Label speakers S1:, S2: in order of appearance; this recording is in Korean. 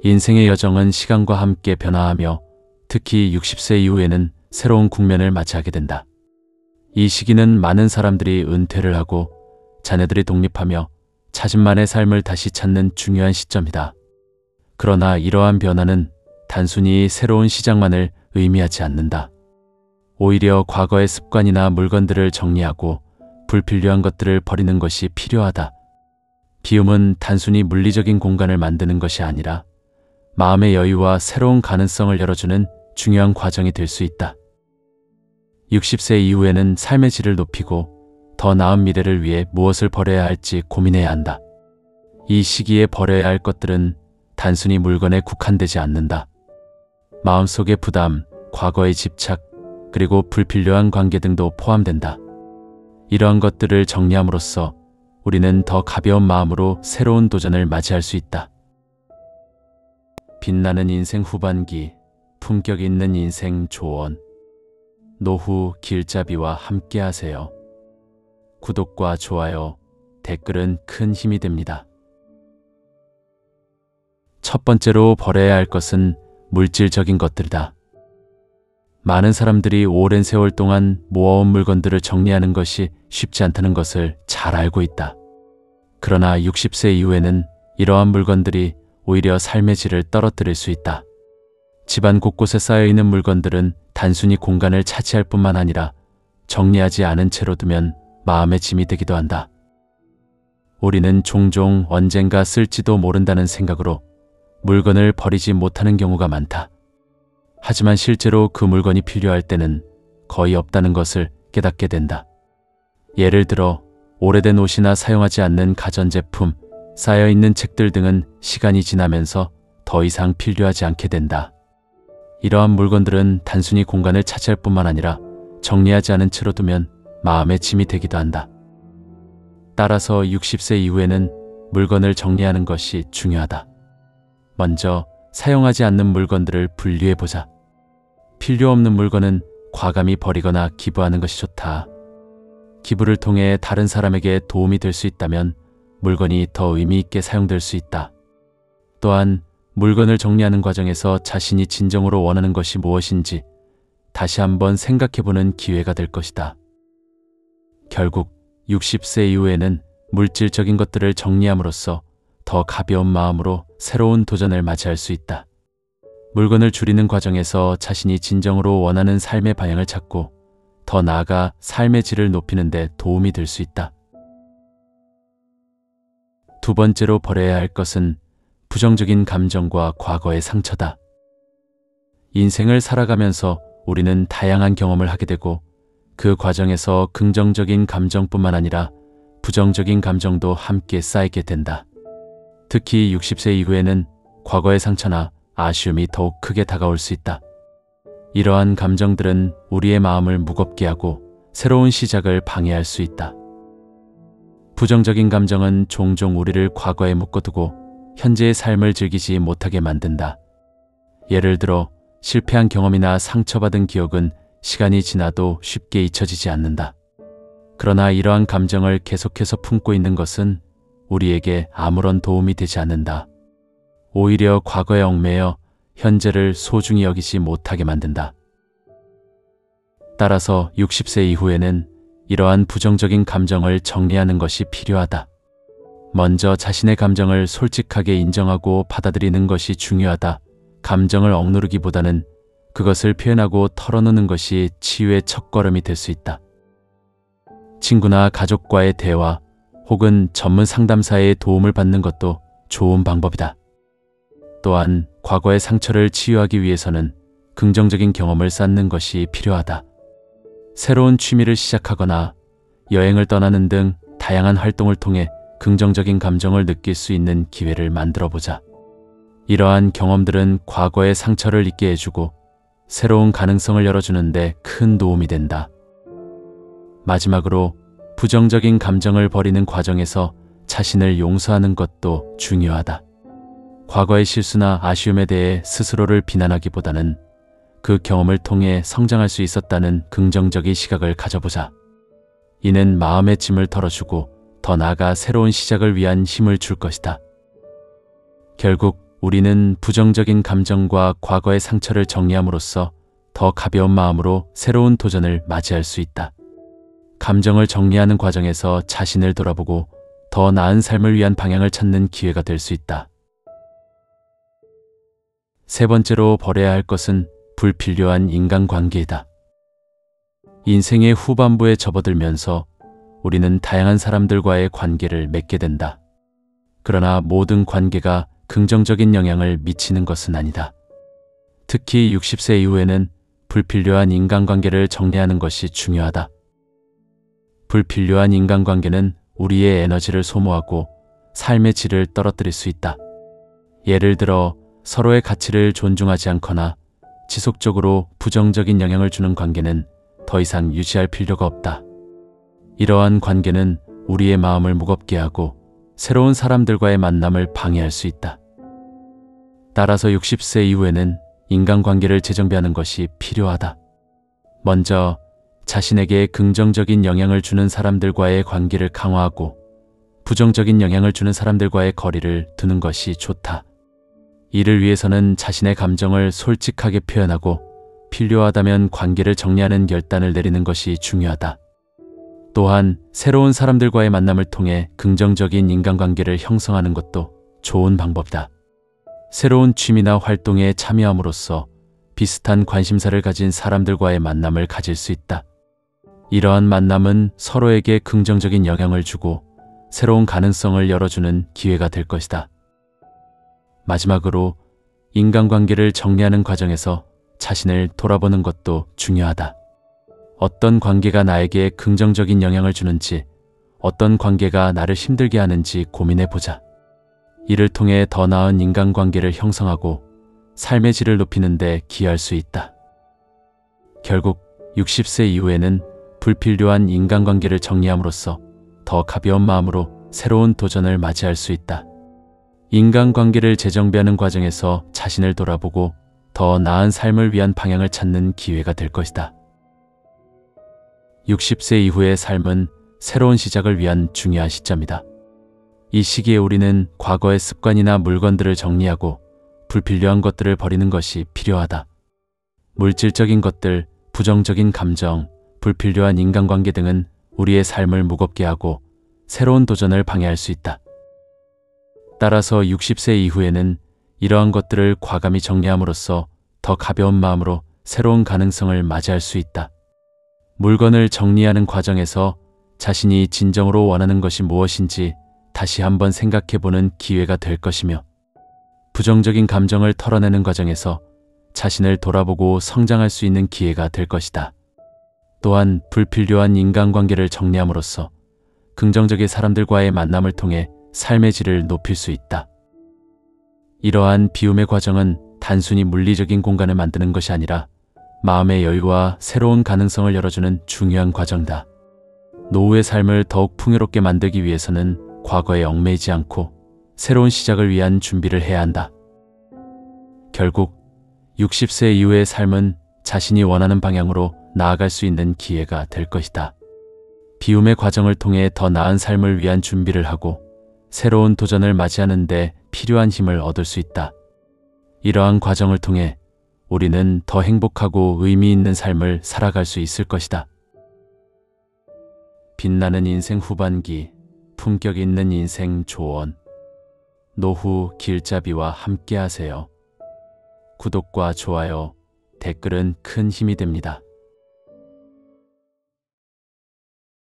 S1: 인생의 여정은 시간과 함께 변화하며 특히 60세 이후에는 새로운 국면을 맞이하게 된다. 이 시기는 많은 사람들이 은퇴를 하고 자녀들이 독립하며 자신만의 삶을 다시 찾는 중요한 시점이다. 그러나 이러한 변화는 단순히 새로운 시작만을 의미하지 않는다. 오히려 과거의 습관이나 물건들을 정리하고 불필요한 것들을 버리는 것이 필요하다. 비움은 단순히 물리적인 공간을 만드는 것이 아니라 마음의 여유와 새로운 가능성을 열어주는 중요한 과정이 될 수 있다. 60세 이후에는 삶의 질을 높이고 더 나은 미래를 위해 무엇을 버려야 할지 고민해야 한다. 이 시기에 버려야 할 것들은 단순히 물건에 국한되지 않는다. 마음속의 부담, 과거의 집착, 그리고 불필요한 관계 등도 포함된다. 이러한 것들을 정리함으로써 우리는 더 가벼운 마음으로 새로운 도전을 맞이할 수 있다. 빛나는 인생 후반기, 품격 있는 인생 조언. 노후 길잡이와 함께하세요. 구독과 좋아요, 댓글은 큰 힘이 됩니다. 첫 번째로 버려야 할 것은 물질적인 것들이다. 많은 사람들이 오랜 세월 동안 모아온 물건들을 정리하는 것이 쉽지 않다는 것을 잘 알고 있다. 그러나 60세 이후에는 이러한 물건들이 오히려 삶의 질을 떨어뜨릴 수 있다. 집안 곳곳에 쌓여있는 물건들은 단순히 공간을 차지할 뿐만 아니라 정리하지 않은 채로 두면 마음의 짐이 되기도 한다. 우리는 종종 언젠가 쓸지도 모른다는 생각으로 물건을 버리지 못하는 경우가 많다. 하지만 실제로 그 물건이 필요할 때는 거의 없다는 것을 깨닫게 된다. 예를 들어 오래된 옷이나 사용하지 않는 가전제품, 쌓여있는 책들 등은 시간이 지나면서 더 이상 필요하지 않게 된다. 이러한 물건들은 단순히 공간을 차지할 뿐만 아니라 정리하지 않은 채로 두면 마음의 짐이 되기도 한다. 따라서 60세 이후에는 물건을 정리하는 것이 중요하다. 먼저 사용하지 않는 물건들을 분류해보자. 필요 없는 물건은 과감히 버리거나 기부하는 것이 좋다. 기부를 통해 다른 사람에게 도움이 될 수 있다면 물건이 더 의미 있게 사용될 수 있다. 또한 물건을 정리하는 과정에서 자신이 진정으로 원하는 것이 무엇인지 다시 한번 생각해보는 기회가 될 것이다. 결국 60세 이후에는 물질적인 것들을 정리함으로써 더 가벼운 마음으로 새로운 도전을 맞이할 수 있다. 물건을 줄이는 과정에서 자신이 진정으로 원하는 삶의 방향을 찾고 더 나아가 삶의 질을 높이는 데 도움이 될 수 있다. 두 번째로 버려야 할 것은 부정적인 감정과 과거의 상처다. 인생을 살아가면서 우리는 다양한 경험을 하게 되고 그 과정에서 긍정적인 감정뿐만 아니라 부정적인 감정도 함께 쌓이게 된다. 특히 60세 이후에는 과거의 상처나 아쉬움이 더욱 크게 다가올 수 있다. 이러한 감정들은 우리의 마음을 무겁게 하고 새로운 시작을 방해할 수 있다. 부정적인 감정은 종종 우리를 과거에 묶어두고 현재의 삶을 즐기지 못하게 만든다. 예를 들어 실패한 경험이나 상처받은 기억은 시간이 지나도 쉽게 잊혀지지 않는다. 그러나 이러한 감정을 계속해서 품고 있는 것은 우리에게 아무런 도움이 되지 않는다. 오히려 과거에 얽매여 현재를 소중히 여기지 못하게 만든다. 따라서 60세 이후에는 이러한 부정적인 감정을 정리하는 것이 필요하다. 먼저 자신의 감정을 솔직하게 인정하고 받아들이는 것이 중요하다. 감정을 억누르기보다는 그것을 표현하고 털어놓는 것이 치유의 첫걸음이 될 수 있다. 친구나 가족과의 대화 혹은 전문 상담사의 도움을 받는 것도 좋은 방법이다. 또한 과거의 상처를 치유하기 위해서는 긍정적인 경험을 쌓는 것이 필요하다. 새로운 취미를 시작하거나 여행을 떠나는 등 다양한 활동을 통해 긍정적인 감정을 느낄 수 있는 기회를 만들어보자. 이러한 경험들은 과거의 상처를 잊게 해주고 새로운 가능성을 열어주는 데 큰 도움이 된다. 마지막으로 부정적인 감정을 버리는 과정에서 자신을 용서하는 것도 중요하다. 과거의 실수나 아쉬움에 대해 스스로를 비난하기보다는 그 경험을 통해 성장할 수 있었다는 긍정적인 시각을 가져보자. 이는 마음의 짐을 덜어주고 더 나아가 새로운 시작을 위한 힘을 줄 것이다. 결국 우리는 부정적인 감정과 과거의 상처를 정리함으로써 더 가벼운 마음으로 새로운 도전을 맞이할 수 있다. 감정을 정리하는 과정에서 자신을 돌아보고 더 나은 삶을 위한 방향을 찾는 기회가 될 수 있다. 세 번째로 버려야 할 것은 불필요한 인간관계이다. 인생의 후반부에 접어들면서 우리는 다양한 사람들과의 관계를 맺게 된다. 그러나 모든 관계가 긍정적인 영향을 미치는 것은 아니다. 특히 60세 이후에는 불필요한 인간관계를 정리하는 것이 중요하다. 불필요한 인간관계는 우리의 에너지를 소모하고 삶의 질을 떨어뜨릴 수 있다. 예를 들어 서로의 가치를 존중하지 않거나 지속적으로 부정적인 영향을 주는 관계는 더 이상 유지할 필요가 없다. 이러한 관계는 우리의 마음을 무겁게 하고 새로운 사람들과의 만남을 방해할 수 있다. 따라서 60세 이후에는 인간관계를 재정비하는 것이 필요하다. 먼저 자신에게 긍정적인 영향을 주는 사람들과의 관계를 강화하고 부정적인 영향을 주는 사람들과의 거리를 두는 것이 좋다. 이를 위해서는 자신의 감정을 솔직하게 표현하고 필요하다면 관계를 정리하는 결단을 내리는 것이 중요하다. 또한 새로운 사람들과의 만남을 통해 긍정적인 인간관계를 형성하는 것도 좋은 방법이다. 새로운 취미나 활동에 참여함으로써 비슷한 관심사를 가진 사람들과의 만남을 가질 수 있다. 이러한 만남은 서로에게 긍정적인 영향을 주고 새로운 가능성을 열어주는 기회가 될 것이다. 마지막으로 인간관계를 정리하는 과정에서 자신을 돌아보는 것도 중요하다. 어떤 관계가 나에게 긍정적인 영향을 주는지, 어떤 관계가 나를 힘들게 하는지 고민해보자. 이를 통해 더 나은 인간관계를 형성하고 삶의 질을 높이는 데 기여할 수 있다. 결국 60세 이후에는 불필요한 인간관계를 정리함으로써 더 가벼운 마음으로 새로운 도전을 맞이할 수 있다. 인간관계를 재정비하는 과정에서 자신을 돌아보고 더 나은 삶을 위한 방향을 찾는 기회가 될 것이다. 60세 이후의 삶은 새로운 시작을 위한 중요한 시점이다. 이 시기에 우리는 과거의 습관이나 물건들을 정리하고 불필요한 것들을 버리는 것이 필요하다. 물질적인 것들, 부정적인 감정, 불필요한 인간관계 등은 우리의 삶을 무겁게 하고 새로운 도전을 방해할 수 있다. 따라서 60세 이후에는 이러한 것들을 과감히 정리함으로써 더 가벼운 마음으로 새로운 가능성을 맞이할 수 있다. 물건을 정리하는 과정에서 자신이 진정으로 원하는 것이 무엇인지 다시 한번 생각해보는 기회가 될 것이며, 부정적인 감정을 털어내는 과정에서 자신을 돌아보고 성장할 수 있는 기회가 될 것이다. 또한 불필요한 인간관계를 정리함으로써 긍정적인 사람들과의 만남을 통해 삶의 질을 높일 수 있다. 이러한 비움의 과정은 단순히 물리적인 공간을 만드는 것이 아니라 마음의 여유와 새로운 가능성을 열어주는 중요한 과정이다. 노후의 삶을 더욱 풍요롭게 만들기 위해서는 과거에 얽매이지 않고 새로운 시작을 위한 준비를 해야 한다. 결국 60세 이후의 삶은 자신이 원하는 방향으로 나아갈 수 있는 기회가 될 것이다. 비움의 과정을 통해 더 나은 삶을 위한 준비를 하고 새로운 도전을 맞이하는 데 필요한 힘을 얻을 수 있다. 이러한 과정을 통해 우리는 더 행복하고 의미 있는 삶을 살아갈 수 있을 것이다. 빛나는 인생 후반기, 품격 있는 인생 조언. 노후 길잡이와 함께하세요. 구독과 좋아요, 댓글은 큰 힘이 됩니다.